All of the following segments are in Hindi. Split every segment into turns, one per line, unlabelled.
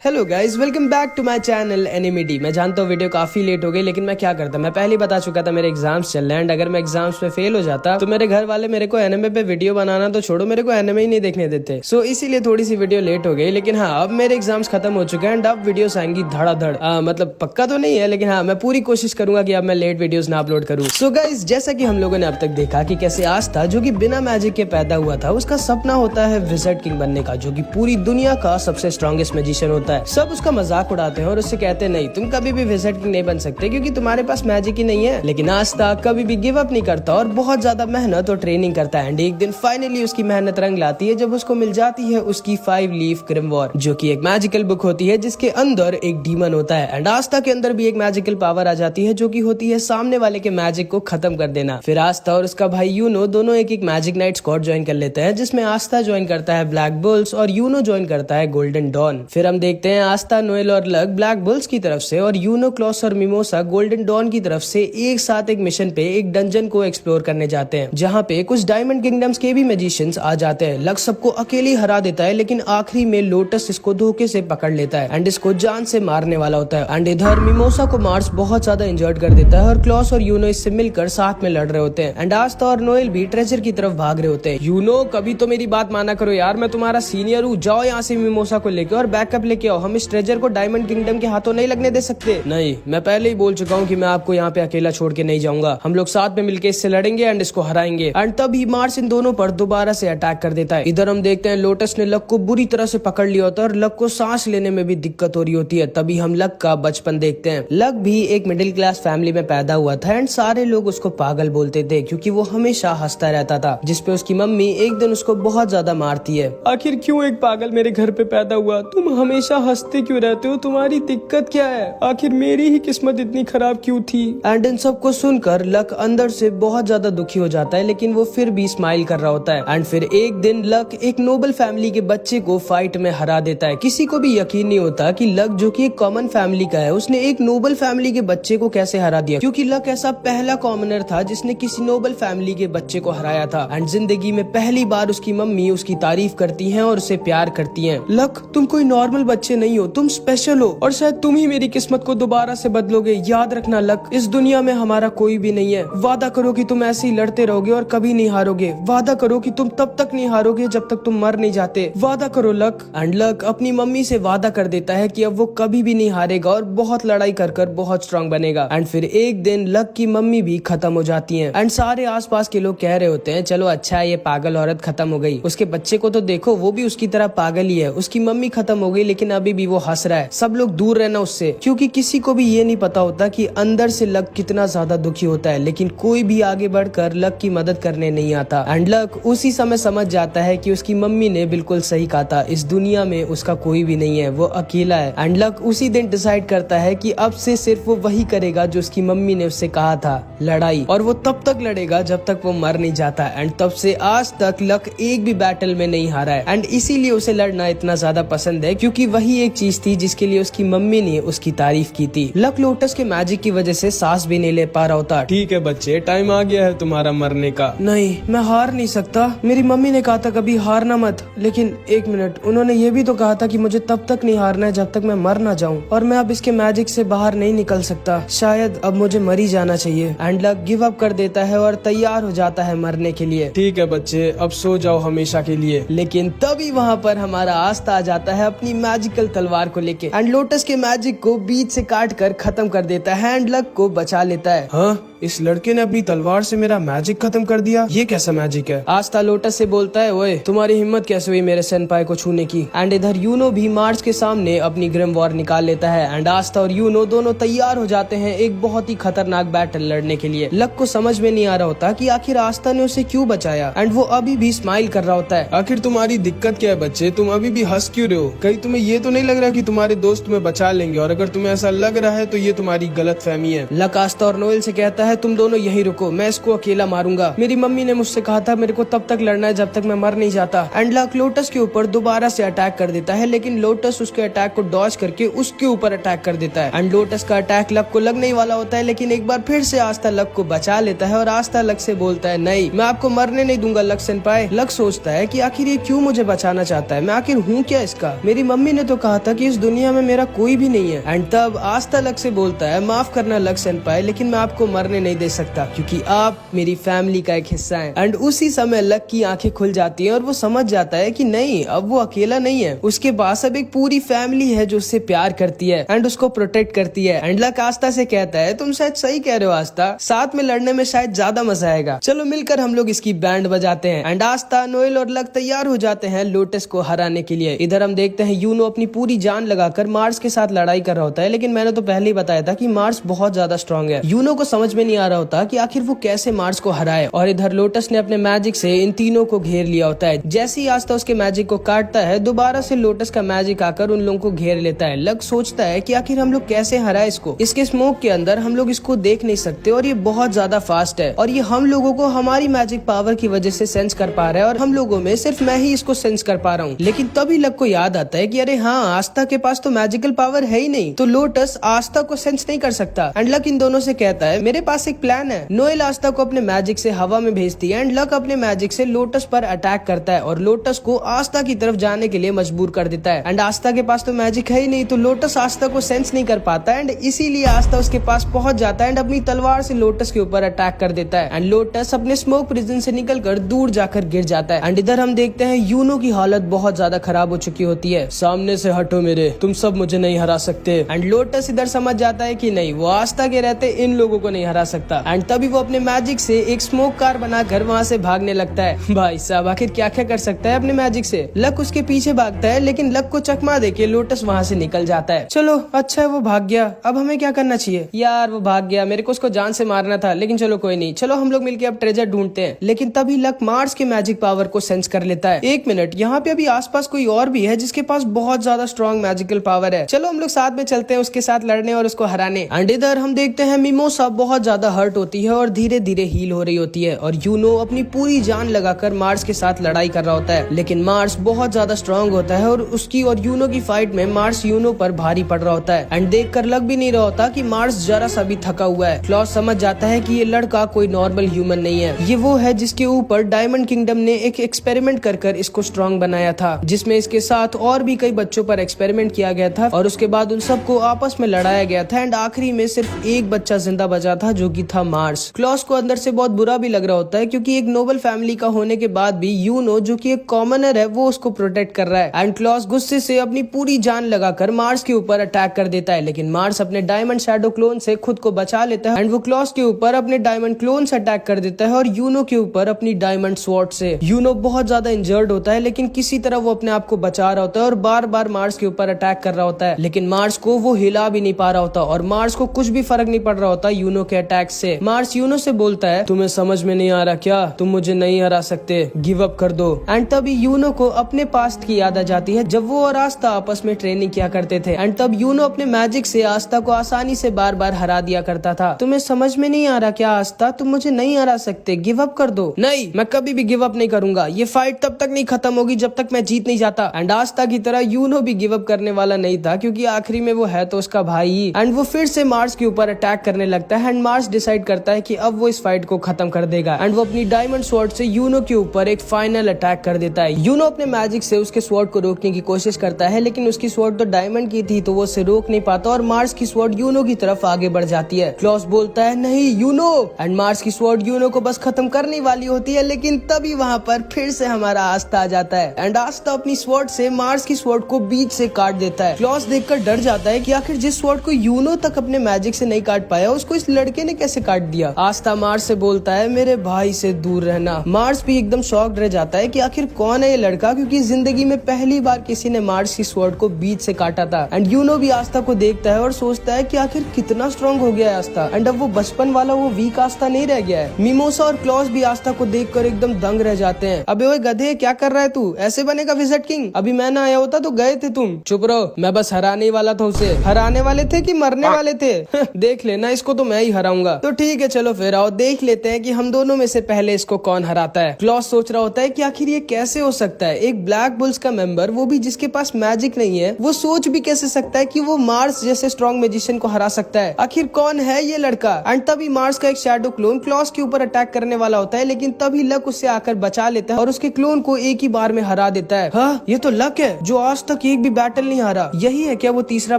Hello guys, welcome back to my channel Animity. मैं जानता हूँ वीडियो काफी लेट हो गई, लेकिन मैं क्या करता, मैं पहले ही बता चुका था मेरे एग्जाम्स चल रहे हैं। अगर मैं एग्जाम्स में फेल हो जाता तो मेरे घर वाले मेरे को एनिमे पे वीडियो बनाना तो छोड़ो, मेरे को एनिमे ही नहीं देखने देते। सो इसीलिए थोड़ी सी वीडियो लेट हो गई। लेकिन हाँ, अब मेरे एग्जाम्स खत्म हो चुके हैं एंड अब वीडियोस आएंगी धड़ाधड़। मतलब पक्का तो नहीं है, लेकिन हाँ, मैं पूरी कोशिश करूंगा कि अब मैं लेट वीडियोस ना अपलोड करूँ। सो गाइज, जैसा कि हम लोगों ने अब तक देखा कि कैसे आस्था, जो कि बिना मैजिक के पैदा हुआ था, उसका सपना होता है विज़र्ड किंग बनने का, जो कि पूरी दुनिया का सबसे स्ट्रॉन्गेस्ट मैजिशियन होता है। सब उसका मजाक उड़ाते हैं और उससे कहते हैं नहीं, तुम कभी भी विज़र्ड किंग नहीं बन सकते क्योंकि तुम्हारे पास मैजिक ही नहीं है। लेकिन आस्था कभी भी गिव अप नहीं करता और बहुत ज्यादा मेहनत और ट्रेनिंग करता है। एंड एक दिन फाइनली उसकी मेहनत रंग लाती है जब उसको मिल जाती है उसकी 5 लीफ ग्रिमवॉर, जो कि एक मैजिकल बुक होती है जिसके अंदर एक डीमन होता है। एंड आस्था के अंदर भी एक मैजिकल पावर आ जाती है जो कि होती है सामने वाले के मैजिक को खत्म कर देना। फिर आस्था और उसका भाई यूनो दोनों एक मैजिक नाइट स्क्वाड ज्वाइन कर लेते हैं, जिसमें आस्था ज्वाइन करता है ब्लैक बुल्स और यूनो ज्वाइन करता है गोल्डन डॉन। फिर हम देखते हैं आस्था, नोएल और लक ब्लैक बुल्स की तरफ से और यूनो, क्लॉस और मिमोसा गोल्डन डॉन की तरफ से एक साथ एक मिशन पे एक डंजन को एक्सप्लोर करने जाते हैं, जहाँ पे कुछ डायमंड किंगडम्स के भी मैजिशियंस आ जाते हैं। लक सबको अकेले हरा देता है, लेकिन आखिरी में लोटस इसको धोखे से पकड़ लेता है एंड इसको जान से मारने वाला होता है। एंड इधर मिमोसा को मार्स बहुत ज्यादा इंजर्ड कर देता है और क्लॉस और यूनो इससे मिलकर साथ में लड़ रहे होते हैं। एंड आस्था और नोएल भी ट्रेजर की तरफ भाग रहे होते हैं। यूनो, कभी तो मेरी बात माना करो यार, मैं तुम्हारा सीनियर हूँ, जाओ यहाँ से मिमोसा को लेके और बैकअप लेके आओ। हम इस ट्रेजर को डायमंड किंगडम के हाथों नहीं लगने दे सकते। नहीं, मैं पहले ही बोल चुका हूँ कि मैं आपको यहाँ पे अकेला छोड़ के नहीं जाऊंगा। हम लोग साथ में मिलके इससे लड़ेंगे एंड इसको हराएंगे। एंड तभी मार्स इन दोनों पर दोबारा से अटैक कर देता है। इधर हम देखते हैं लोटस ने लक को बुरी तरह से पकड़ लिया होता है और लक को सांस लेने में भी दिक्कत हो रही होती है। तभी हम लक का बचपन देखते हैं। लक भी एक मिडिल क्लास फैमिली में पैदा हुआ था एंड सारे लोग उसको पागल बोलते थे क्योंकि वो हमेशा हंसता रहता था, जिसपे उसकी मम्मी एक दिन उसको बहुत ज्यादा मारती है। आखिर क्यों एक पागल मेरे घर पे पैदा हुआ? तुम हमेशा हंसते क्यों रहते हो? तुम्हारी दिक्कत क्या है? आखिर मेरी ही किस्मत इतनी खराब क्यों थी? एंड इन सबको सुनकर लक अंदर से बहुत ज्यादा दुखी हो जाता है, लेकिन वो फिर भी स्माइल कर रहा होता है। एंड फिर एक दिन लक एक नोबल फैमिली के बच्चे को फाइट में हरा देता है। किसी को भी यकीन नहीं होता कि लक, जो कि एक कॉमन फैमिली का है, उसने एक नोबल फैमिली के बच्चे को कैसे हरा दिया, क्योंकि लक ऐसा पहला कॉमनर था जिसने किसी नोबल फैमिली के बच्चे को हराया था। एंड जिंदगी में पहली बार उसकी मम्मी उसकी तारीफ करती है और उसे प्यार करती है। लक, तुम कोई नॉर्मल बच्चे नहीं हो, तुम स्पेशल हो और शायद तुम ही मेरी किस्मत को दोबारा से बदलोगे। याद रखना लक, इस दुनिया में हमारा कोई भी नहीं है। वादा करो कि तुम ऐसे ही लड़ते रहोगे और कभी नहीं हारोगे। वादा करो कि तुम तब तक नहीं हारोगे जब तक तुम मर नहीं जाते। वादा करो लक। एंड लक अपनी मम्मी से वादा कर देता है कि अब वो कभी भी नहीं हारेगा और बहुत लड़ाई कर कर बहुत स्ट्रांग बनेगा। एंड फिर एक दिन लक की मम्मी भी खत्म हो जाती है एंड सारे आसपास के लोग कह रहे होते हैं चलो अच्छा है, ये पागल औरत खत्म हो गई, उसके बच्चे को तो देखो, वो भी उसकी तरह पागल ही है। उसकी मम्मी खत्म हो गई लेकिन अभी भी वो हंस रहा है। सब लोग दूर रहना उससे, क्योंकि किसी को भी ये नहीं पता होता कि अंदर से लक कितना ज्यादा दुखी होता है। लेकिन कोई भी आगे बढ़कर लक की मदद करने नहीं आता। एंड लक उसी समय समझ जाता है कि उसकी मम्मी ने बिल्कुल सही कहा था, इस दुनिया में उसका कोई भी नहीं है, वो अकेला है। एंड लक उसी दिन डिसाइड करता है कि अब से सिर्फ वो वही करेगा जो उसकी मम्मी ने उससे कहा था, लड़ाई। और वो तब तक लड़ेगा जब तक वो मर नहीं जाता। एंड तब से आज तक लक एक भी बैटल में नहीं हारा है। एंड इसीलिए उसे लड़ना इतना ज्यादा पसंद है, क्योंकि वही एक चीज थी जिसके लिए उसकी मम्मी ने उसकी तारीफ की थी। लक लोटस के मैजिक की वजह से सांस भी नहीं ले पा रहा होता। ठीक है बच्चे, टाइम आ गया है तुम्हारा मरने का। नहीं, मैं हार नहीं सकता। मेरी मम्मी ने कहा था कभी हारना मत, लेकिन एक मिनट, उन्होंने ये भी तो कहा था कि मुझे तब तक नहीं हारना है जब तक मैं मर ना जाऊं, और मैं अब इसके मैजिक से बाहर नहीं निकल सकता। शायद अब मुझे मर ही जाना चाहिए। एंड लक गिव अप कर देता है और तैयार हो जाता है मरने के लिए। ठीक है बच्चे, अब सो जाओ हमेशा के लिए। लेकिन तभी वहाँ पर हमारा आस्था आ जाता है अपनी मैजिकल तलवार को लेके एंड लोटस के मैजिक को बीच से काट कर खत्म कर देता है एंड लक को बचा लेता है। हाँ, इस लड़के ने अपनी तलवार से मेरा मैजिक खत्म कर दिया, ये कैसा मैजिक है? आस्था लोटस से बोलता है, ओए तुम्हारी हिम्मत कैसे हुई मेरे सेनपाई को छूने की? एंड इधर यूनो भी मार्स के सामने अपनी ग्रिमवॉर निकाल लेता है एंड आस्था और यूनो दोनों तैयार हो जाते हैं एक बहुत ही खतरनाक बैटल लड़ने के लिए। लक को समझ में नहीं आ रहा होता कि आखिर आस्था ने उसे क्यों बचाया एंड वो अभी भी स्माइल कर रहा होता है। आखिर तुम्हारी दिक्कत क्या है बच्चे? तुम अभी भी हंस क्यों रहे हो? कहीं तुम्हें ये तो नहीं लग रहा कि तुम्हारे दोस्त तुम्हें बचा लेंगे? और अगर तुम्हें ऐसा लग रहा है तो ये तुम्हारी गलत फहमी है। लक आस्था और नोएल से कहता है है तुम दोनों यही रुको, मैं इसको अकेला मारूंगा। मेरी मम्मी ने मुझसे कहा था मेरे को तब तक लड़ना है जब तक मैं मर नहीं जाता। एंड लक लोटस के ऊपर दोबारा से अटैक कर देता है, लेकिन लोटस उसके अटैक को डॉज करके उसके ऊपर अटैक कर देता है। एंड लोटस का अटैक लक को लगने ही वाला होता है, लेकिन एक बार फिर से आस्था लक को बचा लेता है और आस्था लक से बोलता है नहीं, मैं आपको मरने नहीं दूंगा लक सेनपाई। लक सोचता है कि आखिर ये क्यों मुझे बचाना चाहता है, मैं आखिर हूँ क्या इसका। मेरी मम्मी ने तो कहा था कि इस दुनिया में मेरा कोई भी नहीं है। एंड तब आस्था लक से बोलता है माफ करना लक सेनपाई, लेकिन मैं आपको मरने नहीं दे सकता क्योंकि आप मेरी फैमिली का एक हिस्सा हैं। एंड उसी समय लक की आंखें खुल जाती हैं और वो समझ जाता है कि नहीं, अब वो अकेला नहीं है, उसके पास अब एक पूरी फैमिली है जो उससे प्यार करती है एंड उसको प्रोटेक्ट करती है। एंड लक आस्था से कहता है तुम शायद सही कह रहे हो आस्था, साथ में लड़ने में शायद ज्यादा मजा आएगा, चलो मिलकर हम लोग इसकी बैंड बजाते हैं। एंड आस्था, नोएल और लक तैयार हो जाते हैं लोटस को हराने के लिए। इधर हम देखते हैं यूनो अपनी पूरी जान लगाकर मार्स के साथ लड़ाई कर रहा होता है, लेकिन मैंने तो पहले ही बताया था कि मार्स बहुत ज्यादा स्ट्रांग है। यूनो को समझ में नहीं आ रहा होता कि आखिर वो कैसे मार्स को हराए। और इधर लोटस ने अपने मैजिक से इन तीनों को घेर लिया होता है। जैसे ही आस्था उसके मैजिक को काटता है, दोबारा से लोटस का मैजिक आकर उन लोगों को घेर लेता है। लक सोचता है कि आखिर हम लोग कैसे हराए इसको, इसके स्मोक के अंदर हम लोग इसको देख नहीं सकते और ये बहुत ज्यादा फास्ट है और ये हम लोगों को हमारी मैजिक पावर की वजह से सेंस कर पा रहा है और हम लोगों में सिर्फ मैं ही इसको सेंस कर पा रहा हूँ। लेकिन तभी लक को याद आता है कि अरे हाँ, आस्था के पास तो मैजिकल पावर है ही नहीं, तो लोटस आस्था को सेंस नहीं कर सकता। एंड लक इन दोनों से कहता है मेरे पास एक प्लान है। नोएल आस्था को अपने मैजिक से हवा में भेजती है एंड लक अपने मैजिक से लोटस पर अटैक करता है और लोटस को आस्था की तरफ जाने के लिए मजबूर कर देता है। एंड आस्था के पास तो मैजिक है ही नहीं, तो लोटस आस्था को सेंस नहीं कर पाता एंड इसीलिए आस्था उसके पास पहुंच जाता है एंड अपनी तलवार से लोटस के ऊपर अटैक कर देता है। एंड लोटस अपने स्मोक प्रिजन से निकलकर दूर जाकर गिर जाता है। एंड इधर हम देखते हैं यूनो की हालत बहुत ज्यादा खराब हो चुकी होती है। सामने से हटो मेरे, तुम सब मुझे नहीं हरा सकते। एंड लोटस इधर समझ जाता है कि नहीं, वो आस्था के रहते इन लोगों को नहीं हरा सकता। एंड तभी वो अपने मैजिक से एक स्मोक कार बनाकर वहाँ से भागने लगता है। भाई साहब, आखिर क्या क्या कर सकता है अपने मैजिक से। लक उसके पीछे भागता है, लेकिन लक को चकमा देके लोटस वहाँ से निकल जाता है। चलो अच्छा है वो भाग गया, अब हमें क्या करना चाहिए। यार वो भाग गया, मेरे को उसको जान से मारना था, लेकिन चलो कोई नहीं, चलो हम लोग मिलके अब ट्रेजर ढूंढते हैं। लेकिन तभी लक मार्स के मैजिक पावर को सेंस कर लेता है। एक मिनट, यहाँ पे अभी आसपास कोई और भी है जिसके पास बहुत ज्यादा स्ट्रॉन्ग मैजिकल पावर है, चलो हम लोग साथ में चलते हैं उसके साथ लड़ने और उसको हराने। एंड इधर हम देखते हैं मिमोसा बहुत ज्यादा हर्ट होती है और धीरे धीरे हील हो रही होती है और यूनो अपनी पूरी जान लगाकर मार्स के साथ लड़ाई कर रहा होता है। लेकिन मार्स बहुत ज्यादा स्ट्रांग होता है और उसकी और यूनो की फाइट में मार्स यूनो पर भारी पड़ रहा होता है। एंड देखकर लग भी नहीं रहा होता कि मार्स जरा सा भी थका हुआ है। क्लॉस समझ जाता है कि ये लड़का कोई नॉर्मल ह्यूमन नहीं है, ये वो है जिसके ऊपर डायमंड किंगडम ने एक एक्सपेरिमेंट कर इसको स्ट्रांग बनाया था, जिसमें इसके साथ और भी कई बच्चों पर एक्सपेरिमेंट किया गया था और उसके बाद उन सबको आपस में लड़ाया गया था। एंड आखिरी में सिर्फ एक बच्चा जिंदा बचा था जो कि था मार्स। क्लॉस को अंदर से बहुत बुरा भी लग रहा होता है क्योंकि एक नोबल फैमिली का होने के बाद भी यूनो जो कि एक कॉमनर है वो उसको प्रोटेक्ट कर रहा है। एंड क्लॉस गुस्से से अपनी पूरी जान लगाकर मार्स के ऊपर अटैक कर देता है, लेकिन मार्स अपने डायमंड शैडो क्लोन से खुद को बचा लेता है एंड वो क्लॉस के ऊपर अपने डायमंड क्लोन से अटैक कर देता है और यूनो के ऊपर अपनी डायमंड स्वॉर्ड से। यूनो बहुत ज्यादा इंजर्ड होता है, लेकिन किसी तरह वो अपने आप को बचा रहा होता है और बार बार मार्स के ऊपर अटैक कर रहा होता है, लेकिन मार्स को वो हिला भी नहीं पा रहा होता और मार्स को कुछ भी फर्क नहीं पड़ रहा होता यूनो के अटैक से। मार्स यूनो से बोलता है तुम्हें समझ में नहीं आ रहा क्या, तुम मुझे नहीं हरा सकते, गिव अप कर दो। एंड तभी यूनो को अपने पास्ट की याद आ जाती है जब वो और आस्था आपस में ट्रेनिंग किया करते थे। एंड तब यूनो अपने मैजिक से आस्था को आसानी से बार बार हरा दिया करता था। तुम्हें समझ में नहीं आ रहा क्या आस्था, तुम मुझे नहीं हरा सकते, गिव अप कर दो। नहीं, मैं कभी भी गिव अप नहीं करूंगा, ये फाइट तब तक नहीं खत्म होगी जब तक मैं जीत नहीं जाता। एंड आस्था की तरह यूनो भी गिव अप करने वाला नहीं था क्योंकि आखिरी में वो है तो उसका भाई ही। एंड वो फिर से मार्स के ऊपर अटैक करने लगता है एंड मार्स डिसाइड करता है कि अब वो इस फाइट को खत्म कर देगा एंड वो अपनी डायमंड स्वॉर्ड से यूनो के ऊपर एक फाइनल अटैक कर देता है। यूनो अपने मैजिक से उसके स्वॉर्ड को रोकने की कोशिश करता है, लेकिन उसकी स्वॉर्ड तो डायमंड की थी तो वो उसे रोक नहीं पाता और मार्स की स्वॉर्ड यूनो की तरफ आगे बढ़ जाती है। क्लॉस बोलता है नहीं यूनो, एंड मार्स की स्वॉर्ड यूनो को बस खत्म करने वाली होती है, लेकिन तभी वहाँ पर फिर से हमारा आस्था आ जाता है एंड आस्था अपनी स्वॉर्ड से मार्स की स्वॉर्ड को बीच से काट देता है। क्लॉस देखकर डर जाता है कि आखिर जिस स्वॉर्ड को यूनो तक अपने मैजिक से नहीं काट पाया उसको इस लड़के ने कैसे काट दिया। आस्था मार्स से बोलता है मेरे भाई से दूर रहना। मार्स भी एकदम शॉक्ड रह जाता है कि आखिर कौन है ये लड़का, क्योंकि जिंदगी में पहली बार किसी ने मार्स की स्वॉर्ड को बीच से काटा था। एंड यूनो भी आस्था को देखता है और सोचता है कि आखिर कितना स्ट्रॉन्ग हो गया है आस्था एंड अब वो बचपन वाला वो वीक आस्था नहीं रह गया है। मिमोसा और क्लॉस भी आस्था को देखकर एकदम दंग रह जाते हैं। अबे ओए गधे, क्या कर रहा है तू, ऐसे बनेगा विज़र्ड किंग, अभी मैं ना आया होता तो गए थे तुम। चुप रहो, मैं बस हराने वाला था उसे। हराने वाले थे कि मरने वाले थे? देख लेना, इसको तो मैं ही हराऊंगा। हराऊंगा। तो ठीक है चलो फिर आओ देख लेते हैं कि हम दोनों में से पहले इसको कौन हराता है। क्लॉस सोच रहा होता है कि आखिर ये कैसे हो सकता है, एक ब्लैक बुल्स का मेंबर, वो भी जिसके पास मैजिक नहीं है, वो सोच भी कैसे सकता है कि वो मार्स जैसे स्ट्रॉन्ग मैजिशियन को हरा सकता है। आखिर कौन है ये लड़का। एंड तभी मार्स का एक शैडो क्लोन क्लॉस के ऊपर अटैक करने वाला होता है, लेकिन तभी लक उससे आकर बचा लेता है और उसके क्लोन को एक ही बार में हरा देता है। हाँ, ये तो लक है जो आज तक एक भी बैटल नहीं हारा। यही है क्या वो तीसरा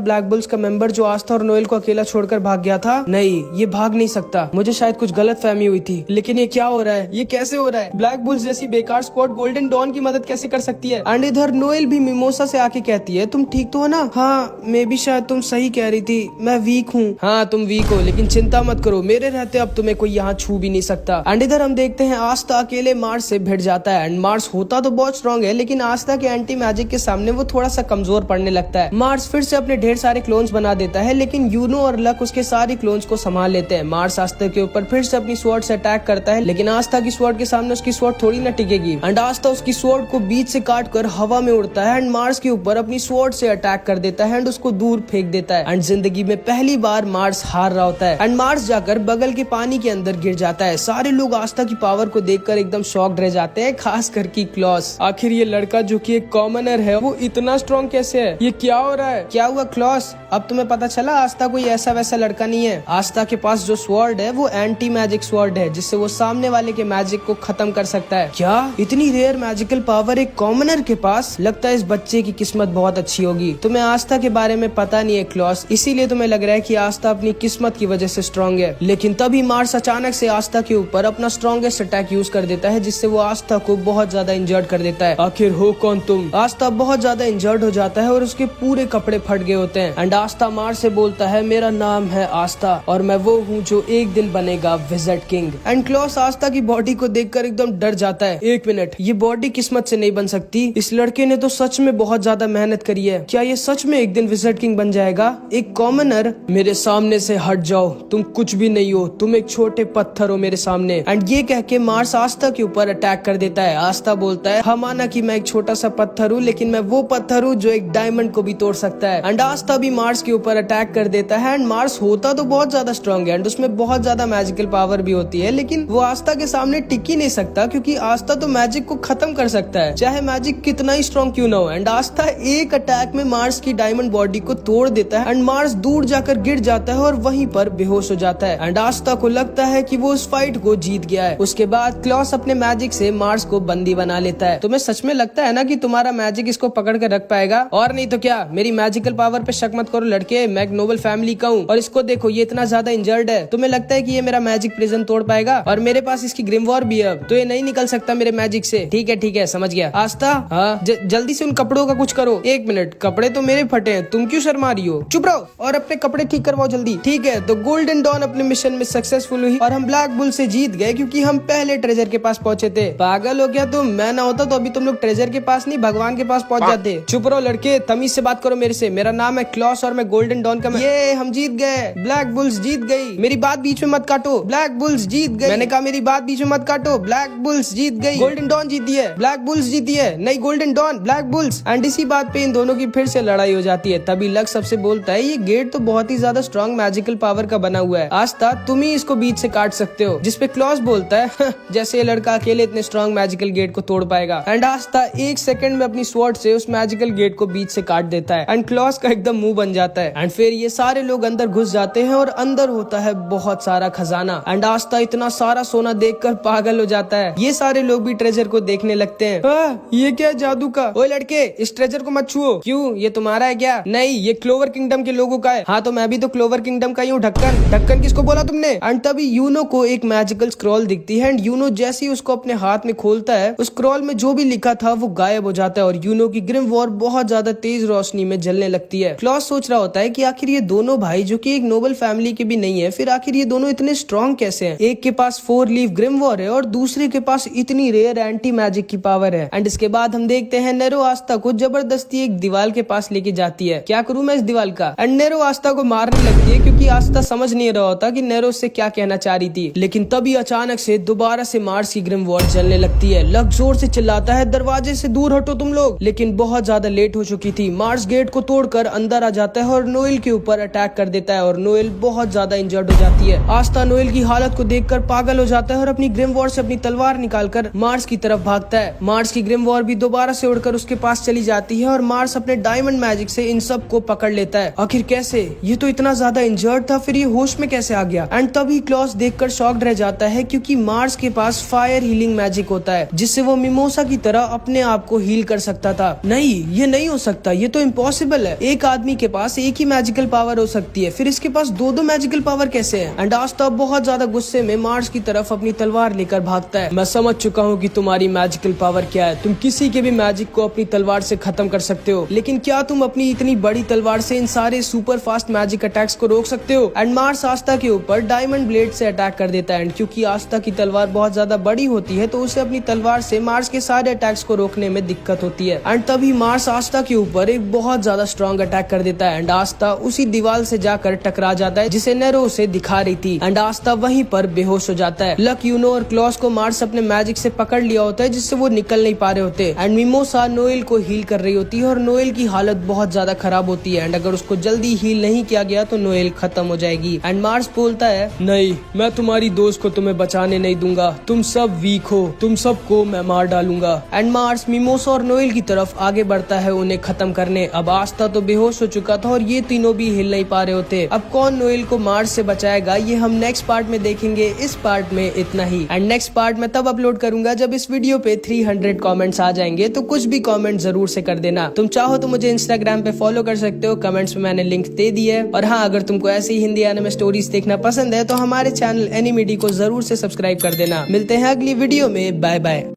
ब्लैक बुल्स का मेंबर जो आस्था और नोएल को अकेला छोड़कर भाग गया था? नहीं, ये भाग नहीं सकता, मुझे शायद कुछ गलत फहमी हुई थी। लेकिन ये क्या हो रहा है, ये कैसे हो रहा है? ब्लैक बुल्स जैसी बेकार स्क्वाड गोल्डन डॉन की मदद कैसे कर सकती है? एंड इधर नोएल भी मिमोसा से आके कहती है तुम ठीक तो हो ना? हाँ, मैं भी शायद तुम सही कह रही थी, मैं वीक हूँ। हाँ तुम वीक हो, लेकिन चिंता मत करो, मेरे रहते अब तुम्हें कोई यहाँ छू भी नहीं सकता। एंड इधर हम देखते हैं आस्था अकेले मार्स से भिड़ जाता है। एंड मार्स होता तो बहुत स्ट्रॉन्ग है, लेकिन आस्था के एंटी मैजिक के सामने वो थोड़ा सा कमजोर पड़ने लगता है। मार्स फिर से अपने ढेर सारे क्लोन्स बना देता है, लेकिन यूनो और लक उसके सारे क्लोन्स को संभाल लेते हैं। मार्स आस्था के ऊपर फिर से अपनी स्वॉर्ड से अटैक करता है, लेकिन आस्था की स्वॉर्ड के सामने उसकी स्वॉर्ड थोड़ी ना टिकेगी। एंड आस्था उसकी स्वॉर्ड को बीच से काट कर हवा में उड़ता है एंड मार्स के ऊपर अपनी स्वॉर्ड से अटैक कर देता है एंड उसको दूर फेंक देता है। एंड जिंदगी में पहली बार मार्स हार रहा होता है एंड मार्स जाकर बगल के पानी के अंदर गिर जाता है। सारे लोग आस्था की पावर को देखकर एकदम शॉक्ड रह जाते हैं, खास करके क्लॉस। आखिर ये लड़का जो कि एक कॉमनर है वो इतना स्ट्रॉन्ग कैसे है? ये क्या हो रहा है? क्या हुआ क्लॉस? अब तुम्हें पता चला आस्था कोई ऐसा वैसा लड़का नहीं है। आस्था के पास जो स्वॉर्ड है वो एंटी मैजिक स्वॉर्ड है, जिससे वो सामने वाले के मैजिक को खत्म कर सकता है। क्या इतनी रेयर मैजिकल पावर एक कॉमनर के पास? लगता है इस बच्चे की किस्मत बहुत अच्छी होगी। तुम्हें आस्था के बारे में पता नहीं है क्लॉस, इसीलिए तुम्हें लग रहा है कि आस्था अपनी किस्मत की वजह से स्ट्रॉन्ग है। लेकिन तभी मार्स अचानक से आस्था के ऊपर अपना स्ट्रॉन्गेस्ट अटैक यूज कर देता है, जिससे वो आस्था को बहुत ज्यादा इंजर्ड कर देता है। आखिर हो कौन तुम? आस्था बहुत ज्यादा इंजर्ड हो जाता है और उसके पूरे कपड़े फट गए होते हैं। एंड आस्था मार्स से बोलता है मेरा नाम है आस्था और मैं वो हूँ जो एक दिन बनेगा विज़र्ड किंग। एंड क्लॉस आस्था की बॉडी को देखकर एकदम डर जाता है। एक मिनट, ये बॉडी किस्मत से नहीं बन सकती, इस लड़के ने तो सच में बहुत ज्यादा मेहनत करी है। क्या ये सच में एक दिन विज़र्ड किंग बन जाएगा? एक कॉमनर? मेरे सामने से हट जाओ, तुम कुछ भी नहीं हो, तुम एक छोटे पत्थर हो मेरे सामने। एंड ये कह के मार्स आस्था के ऊपर अटैक कर देता है। आस्था बोलता है हाँ माना कि मैं एक छोटा सा पत्थर हूँ, लेकिन मैं वो पत्थर हूँ जो एक डायमंड को भी तोड़ सकता है। एंड आस्था भी मार्स के ऊपर अटैक कर देता है। एंड मार्स होता तो बहुत ज्यादा स्ट्रॉन्ग है एंड उसमें बहुत ज्यादा मैजिकल पावर भी होती है, लेकिन वो आस्था के सामने टिक ही नहीं सकता, क्योंकि आस्था तो मैजिक को खत्म कर सकता है, चाहे मैजिक कितना ही स्ट्रॉन्ग क्यों ना हो। एंड आस्था एक अटैक में मार्स की डायमंड बॉडी को तोड़ देता है एंड मार्स दूर जाकर गिर जाता है और वहीं पर बेहोश हो जाता है। एंड आस्था को लगता है कि वो उस फाइट को जीत गया है। उसके बाद क्लॉस अपने मैजिक से मार्स को बंदी बना लेता है। तुम्हें सच में लगता है ना कि तुम्हारा मैजिक इसको पकड़ कर रख पाएगा? और नहीं तो क्या, मेरी मैजिकल पावर पे शक मत करो लड़के, मैं एक नोबल फैमिली का हूँ और इसको देखो ये इतना ज्यादा इंजर्ड है। तुम्हें लगता है कि ये मेरा मैजिक प्रिजन तोड़ पाएगा? और मेरे पास इसकी ग्रिमवॉर भी है, तो ये नहीं निकल सकता मेरे मैजिक से। ठीक है समझ गया। आस्था हाँ जल्दी से उन कपड़ों का कुछ करो। एक मिनट, कपड़े तो मेरे फटे हैं, तुम क्यों शर्मा रही हो? चुप रहो और अपने कपड़े ठीक करवाओ जल्दी। ठीक है, तो गोल्डन डॉन अपने मिशन में सक्सेसफुल हुई और हम ब्लैक बुल से जीत गए, क्योंकि हम पहले ट्रेजर के पास पहुंचे थे। पागल हो गया तुम? मैं ना होता तो अभी तुम लोग ट्रेजर के पास नहीं भगवान के पास पहुंच जाते। चुप रहो लड़के, तमीज से बात करो मेरे से। मेरा नाम है क्लॉस और मैं गोल्डन डॉन का ये हम जीत गए, ब्लैक बुल्स जीत गई। मेरी बात बीच में मत काटो, ब्लैक बुल्स जीत गई। मैंने कहा मेरी बात बीच में मत काटो, ब्लैक बुल्स जीत गई। गोल्डन डॉन जीती है, ब्लैक बुल्स जीती है, नहीं golden dawn black bulls. And इसी बात पे इन दोनों की फिर से लड़ाई हो जाती है। तभी लक सबसे बोलता है ये गेट तो बहुत ही ज्यादा स्ट्रॉन्ग मैजिकल पावर का बना हुआ है, आस्था तुम ही इसको बीच से काट सकते हो। जिसपे क्लॉस बोलता है जैसे ये लड़का अकेले इतने स्ट्रॉन्ग मैजिकल गेट को तोड़ पाएगा। एंड आस्था एक सेकंड में अपनी स्वॉर्ड से उस मैजिकल गेट को बीच से काट देता है एंड क्लॉस का एकदम मुंह बन जाता है। एंड फिर ये सारे लोग अंदर घुस जाते हैं और अंदर होता है बहुत सारा खजाना। एंड आस्था इतना सारा सोना देखकर पागल हो जाता है। ये सारे लोग भी ट्रेजर को देखने लगते हैं। ये क्या जादू का? ओए लड़के, इस ट्रेजर को मत छुओ। क्यों, ये तुम्हारा है क्या? नहीं, ये क्लोवर किंगडम के लोगों का है। हाँ तो मैं भी तो क्लोवर किंगडम का ही हूँ। ढक्कन किसको बोला तुमने? एंड तभी यूनो को एक मैजिकल स्क्रॉल दिखती है एंड यूनो जैसे ही उसको अपने हाथ में खोलता है, उस स्क्रॉल में जो भी लिखा था वो गायब हो जाता है और यूनो की ग्रिम वॉर बहुत ज्यादा तेज रोशनी में जलने लगती है। क्लॉस सोच रहा होता है कि आखिर ये दोनों भाई जो कि एक नोबल फैमिली के भी नहीं है, फिर आखिर ये दोनों इतने स्ट्रॉन्ग कैसे हैं? एक के पास 4 लीफ ग्रिम वॉर है और दूसरे के पास इतनी रेयर एंटी मैजिक की पावर है। एंड इसके बाद हम देखते हैं नेरो आस्था को जबरदस्ती एक दीवार के पास लेके जाती है। क्या करूं मैं इस दीवार का? एंड नेरो आस्था को मारने लगती है, क्योंकि आस्था समझ नहीं रहा होता कि नेरो से क्या कहना चाह रही थी। लेकिन तभी अचानक से दोबारा से मार्स की ग्रिम वॉर जलने लगती है। लक जोर से चिल्लाता है दरवाजे से दूर हटो तुम लोग, लेकिन बहुत ज्यादा लेट हो चुकी थी। मार्स गेट को तोड़कर अंदर आ जाता है और नोएल के ऊपर अटैक कर देता है और नोएल बहुत ज्यादा इंजर्ड अलर्ट हो जाती है। आस्था नोएल की हालत को देखकर पागल हो जाता है और अपनी ग्रिम वॉर से अपनी तलवार निकालकर मार्स की तरफ भागता है। मार्स की ग्रिम वॉर भी दोबारा से उड़कर उसके पास चली जाती है और मार्स अपने डायमंड मैजिक से इन सब को पकड़ लेता है। आखिर कैसे? ये तो इतना ज्यादा इंजर्ड था, फिर ये होश में कैसे आ गया? एंड तभी क्लॉस देखकर शॉक्ड रह जाता है क्योंकि मार्स के पास फायर हीलिंग मैजिक होता है जिससे वो मिमोसा की तरह अपने आप को हील कर सकता था। नहीं, ये नहीं हो सकता, ये तो इम्पॉसिबल है। एक आदमी के पास एक ही मैजिकल पावर हो सकती है, फिर इसके पास दो मैजिकल पावर कैसे है? एंड आस्था बहुत ज्यादा गुस्से में मार्स की तरफ अपनी तलवार लेकर भागता है। मैं समझ चुका हूँ कि तुम्हारी मैजिकल पावर क्या है, तुम किसी के भी मैजिक को अपनी तलवार से खत्म कर सकते हो, लेकिन क्या तुम अपनी इतनी बड़ी तलवार से इन सारे सुपर फास्ट मैजिक अटैक्स को रोक सकते हो? एंड मार्स आस्था के ऊपर डायमंड ब्लेड से अटैक कर देता है। एंड क्योंकि आस्था की तलवार बहुत ज्यादा बड़ी होती है तो उसे अपनी तलवार से मार्स के सारे अटैक्स को रोकने में दिक्कत होती है। एंड तभी मार्स आस्था के ऊपर एक बहुत ज्यादा स्ट्रॉन्ग अटैक कर देता है। एंड आस्था उसी दीवार से जाकर टकरा जाता है जिसे नेरो उसे दिखा रही थी। एंड आस्था वहीं पर बेहोश हो जाता है। लक, यूनो और क्लॉस को मार्स अपने मैजिक से पकड़ लिया होता है जिससे वो निकल नहीं पा रहे होते। एंड मिमोसा नोएल को हील कर रही होती है और नोएल की हालत बहुत ज्यादा खराब होती है। एंड अगर उसको जल्दी हील नहीं किया गया तो नोएल खत्म हो जाएगी। एंड मार्स बोलता है, नहीं, मैं तुम्हारी दोस्त को तुम्हें बचाने नहीं दूंगा, तुम सब वीक हो, तुम सबको मैं मार डालूंगा। एंड मार्स मिमोसा और नोएल की तरफ आगे बढ़ता है उन्हें खत्म करने। अब आस्था तो बेहोश हो चुका था और ये तीनों भी हिल नहीं पा रहे होते। अब कौन नोएल को मार्स से बचाएगा ये हम नेक्स्ट पार्ट में देखेंगे। इस पार्ट में इतना ही। एंड नेक्स्ट पार्ट में तब अपलोड करूंगा जब इस वीडियो पे 300 कमेंट्स आ जाएंगे, तो कुछ भी कमेंट जरूर से कर देना। तुम चाहो तो मुझे इंस्टाग्राम पे फॉलो कर सकते हो, कमेंट्स में मैंने लिंक दे दी है। और हाँ, अगर तुमको ऐसी हिंदी एनिमे स्टोरीज देखना पसंद है तो हमारे चैनल एनिमेडी को जरूर से सब्सक्राइब कर देना। मिलते हैं अगली वीडियो में, बाय बाय।